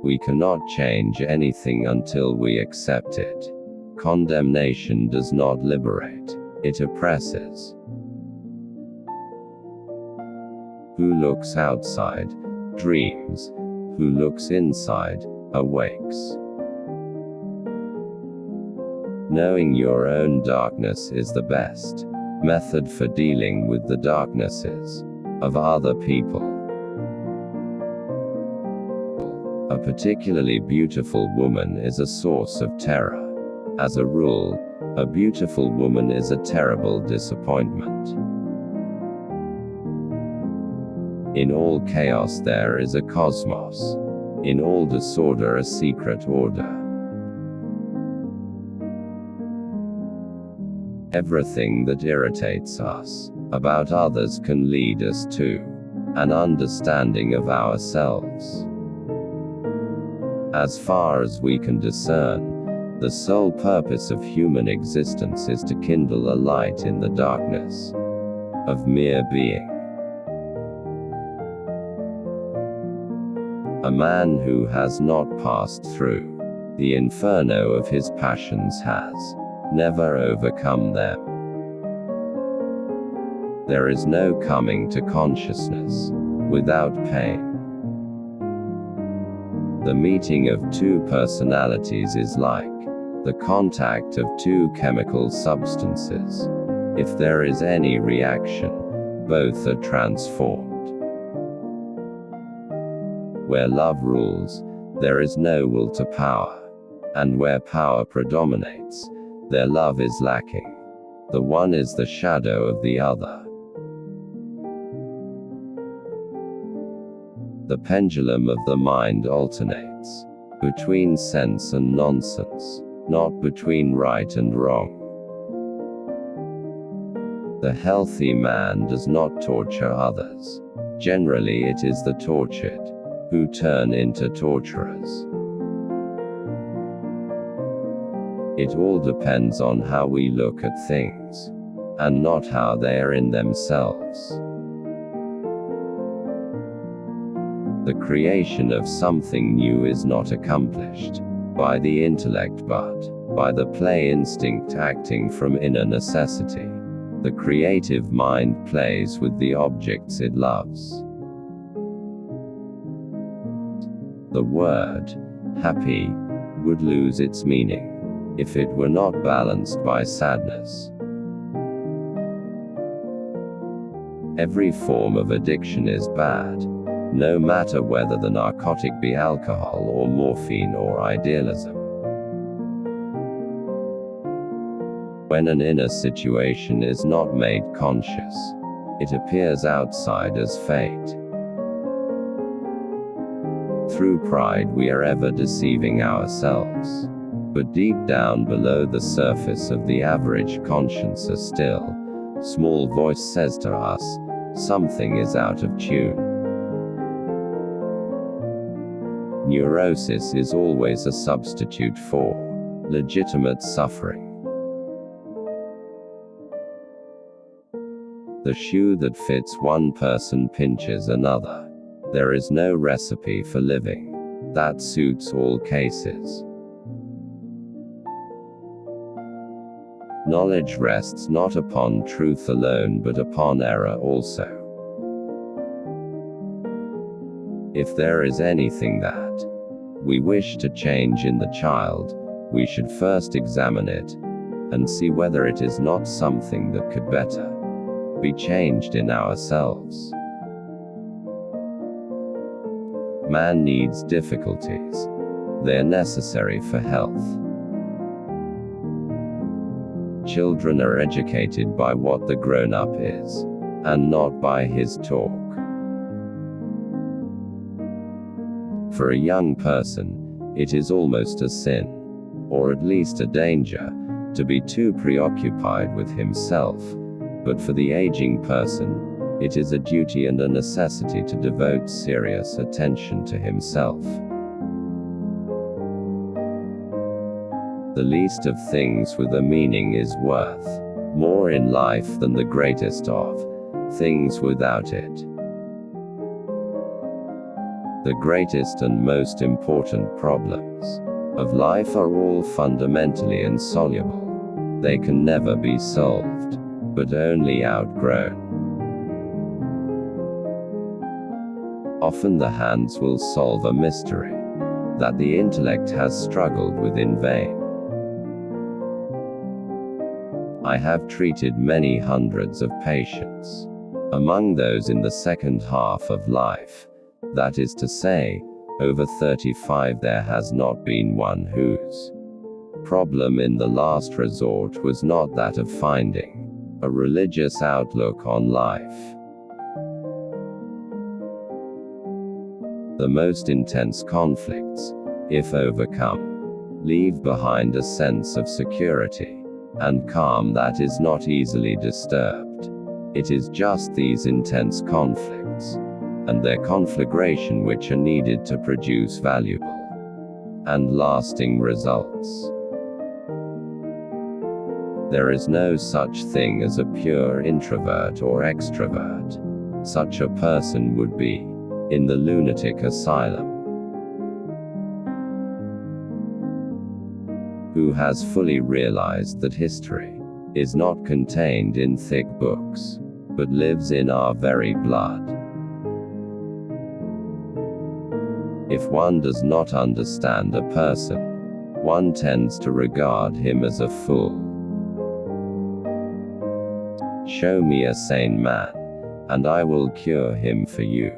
We cannot change anything until we accept it. Condemnation does not liberate, it oppresses. Who looks outside, dreams. Who looks inside, awakes. Knowing your own darkness is the best method for dealing with the darknesses of other people. A particularly beautiful woman is a source of terror. As a rule, a beautiful woman is a terrible disappointment. In all chaos there is a cosmos. In all disorder a secret order. Everything that irritates us about others can lead us to an understanding of ourselves. As far as we can discern, the sole purpose of human existence is to kindle a light in the darkness of mere being. A man who has not passed through the inferno of his passions has never overcome them. There is no coming to consciousness without pain. The meeting of two personalities is like the contact of two chemical substances. If there is any reaction, both are transformed. Where love rules, there is no will to power. And where power predominates, their love is lacking. The one is the shadow of the other. The pendulum of the mind alternates between sense and nonsense, not between right and wrong. The healthy man does not torture others. Generally it is the tortured who turn into torturers. It all depends on how we look at things, and not how they are in themselves. The creation of something new is not accomplished by the intellect but by the play instinct acting from inner necessity. The creative mind plays with the objects it loves. The word happy would lose its meaning if it were not balanced by sadness. Every form of addiction is bad, no matter whether the narcotic be alcohol or morphine or idealism. When an inner situation is not made conscious, it appears outside as fate. Through pride we are ever deceiving ourselves. But deep down below the surface of the average conscience a still, small voice says to us, something is out of tune. Neurosis is always a substitute for legitimate suffering. The shoe that fits one person pinches another. There is no recipe for living that suits all cases. Knowledge rests not upon truth alone but upon error also. If there is anything that we wish to change in the child, we should first examine it, and see whether it is not something that could better be changed in ourselves. Man needs difficulties. They are necessary for health. Children are educated by what the grown-up is, and not by his talk. For a young person, it is almost a sin, or at least a danger, to be too preoccupied with himself, but for the aging person, it is a duty and a necessity to devote serious attention to himself. The least of things with a meaning is worth more in life than the greatest of things without it. The greatest and most important problems of life are all fundamentally insoluble. They can never be solved, but only outgrown. Often the hands will solve a mystery that the intellect has struggled with in vain. I have treated many hundreds of patients. Among those in the second half of life, that is to say, over 35, there has not been one whose problem in the last resort was not that of finding a religious outlook on life. The most intense conflicts, if overcome, leave behind a sense of security and calm that is not easily disturbed. It is just these intense conflicts and their conflagration which are needed to produce valuable and lasting results. There is no such thing as a pure introvert or extrovert. Such a person would be in the lunatic asylum. Who has fully realized that history is not contained in thick books, but lives in our very blood. If one does not understand a person, one tends to regard him as a fool. Show me a sane man, and I will cure him for you.